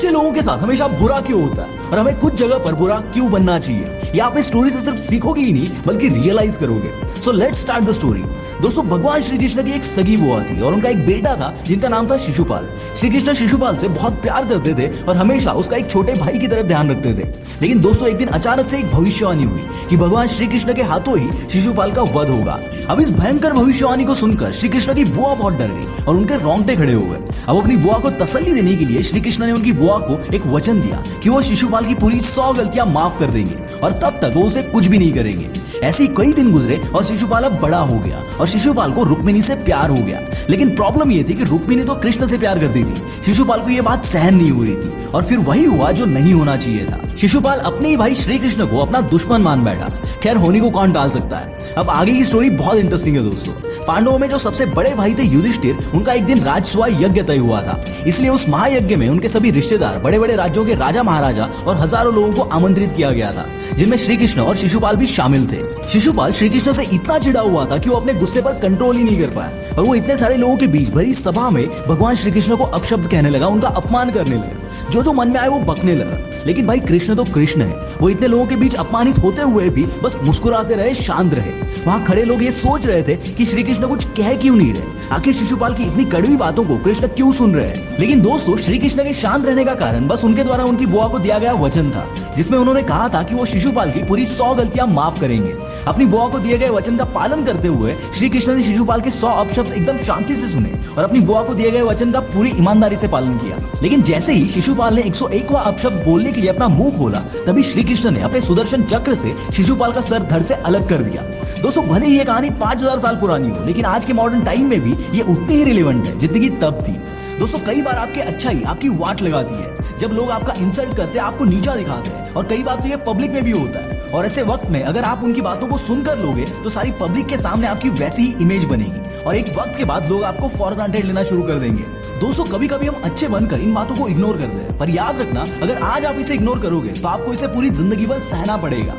अच्छे लोगों के साथ हमेशा बुरा क्यों होता है और हमें कुछ जगह पर बुरा क्यों बनना चाहिए, ये आप इस स्टोरी से सिर्फ सीखोगे ही नहीं बल्कि रियलाइज करोगे। So let's start the story. दोस्तों, भगवान श्री कृष्ण की एक सगी बुआ थी और उनका एक बेटा था जिनका नाम था शिशुपाल। श्री कृष्ण शिशुपाल से बहुत प्यार करते थे और हमेशा उसका एक छोटे भाई की तरफ ध्यान रखते थे। लेकिन दोस्तों, एक दिन अचानक से एक भविष्यवाणी हुई कि भगवान श्री कृष्ण के हाथों ही शिशुपाल का वध होगा। अब इस भयंकर भविष्यवाणी को सुनकर श्री कृष्ण की बुआ बहुत डर गई और उनके रोंगटे खड़े हो गए। अब अपनी बुआ को तसल्ली देने के लिए श्री कृष्ण ने उनकी बुआ को एक वचन दिया कि वो शिशुपाल की पूरी 100 गलतियां माफ कर देंगे और तब तक वो उसे कुछ भी नहीं करेंगे। ऐसे ही कई दिन गुजरे और शिशुपाल अब बड़ा हो गया और शिशुपाल को रुक्मिणी से प्यार हो गया। लेकिन प्रॉब्लम ये थी कि रुक्मिणी तो कृष्ण से प्यार करती थी, शिशुपाल को ये बात सहन नहीं हो रही थी और फिर वही हुआ जो नहीं होना चाहिए था। शिशुपाल अपने ही भाई श्री कृष्ण को अपना दुश्मन मान बैठा। खैर, होने को कौन टाल सकता है। अब आगे की स्टोरी बहुत इंटरेस्टिंग है दोस्तों। पांडवों में जो सबसे बड़े भाई थे युधिष्ठिर, उनका एक दिन राजसूय यज्ञ तय हुआ था। इसलिए उस महायज्ञ में उनके सभी रिश्तेदार, बड़े बड़े राज्यों के राजा महाराजा और हजारों लोगों को आमंत्रित किया गया था, जिनमें श्री कृष्ण और शिशुपाल भी शामिल थे। शिशुपाल श्री कृष्ण से इतना चिढ़ा हुआ था कि वो अपने गुस्से पर कंट्रोल ही नहीं कर पाया और वो इतने सारे लोगों के बीच भरी सभा में भगवान श्री कृष्ण को अपशब्द कहने लगा, उनका अपमान करने लगा, जो मन में आए वो बकने लगा। लेकिन भाई, कृष्ण तो कृष्ण है, वो इतने लोगों के बीच अपमानित होते हुए भी बस मुस्कुराते रहे, शांत रहे। वहां खड़े लोग ये सोच रहे थे कि श्री कृष्ण कुछ कह क्यों नहीं रहे, आखिर शिशुपाल की इतनी कड़वी बातों को कृष्ण क्यों सुन रहे हैं। लेकिन दोस्तों, श्री कृष्ण के शांत रहने का कारण बस उनके द्वारा उनकी बुआ को दिया गया वचन था, जिसमें उन्होंने कहा था कि वो शिशुपाल की पूरी 100 गलतियां माफ करेंगे। अपनी बुआ को दिए गए वचन का पालन करते हुए श्री कृष्ण ने शिशुपाल के 100 अपशब्द एकदम शांति से सुने और अपनी बुआ को दिए गए वचन का पूरी ईमानदारी से पालन किया। लेकिन जैसे ही शिशुपाल ने 101वां अपशब्द बोलने के लिए अपना मुंह खोला, तभी श्री कृष्ण ने अपने सुदर्शन चक्र से शिशुपाल का सर धड़ से अलग कर दिया। दोस्तों, भले ही ये कहानी 5000 साल पुरानी हो, लेकिन आज के मॉडर्न टाइम में भी ये उतनी ही रिलेवेंट है जितनी की तब थी। दोस्तों, कई बार आपकी अच्छाई आपकी वाट लगाती है। जब लोग आपका इंसल्ट करते हैं, आपको नीचा दिखाते हैं, और कई बार तो ये पब्लिक में भी होता है। और ऐसे वक्त में अगर आप उनकी बातों को सुनकर लोगे तो सारी पब्लिक के सामने आपकी वैसी ही इमेज बनेगी और एक वक्त के बाद लोग आपको फॉर ग्रांटेड लेना शुरू कर देंगे। दोस्तों, कभी कभी हम अच्छे बनकर इन बातों को इग्नोर करते हैं, पर याद रखना, अगर आज आप इसे इग्नोर करोगे तो आपको इसे पूरी जिंदगी भर सहना पड़ेगा।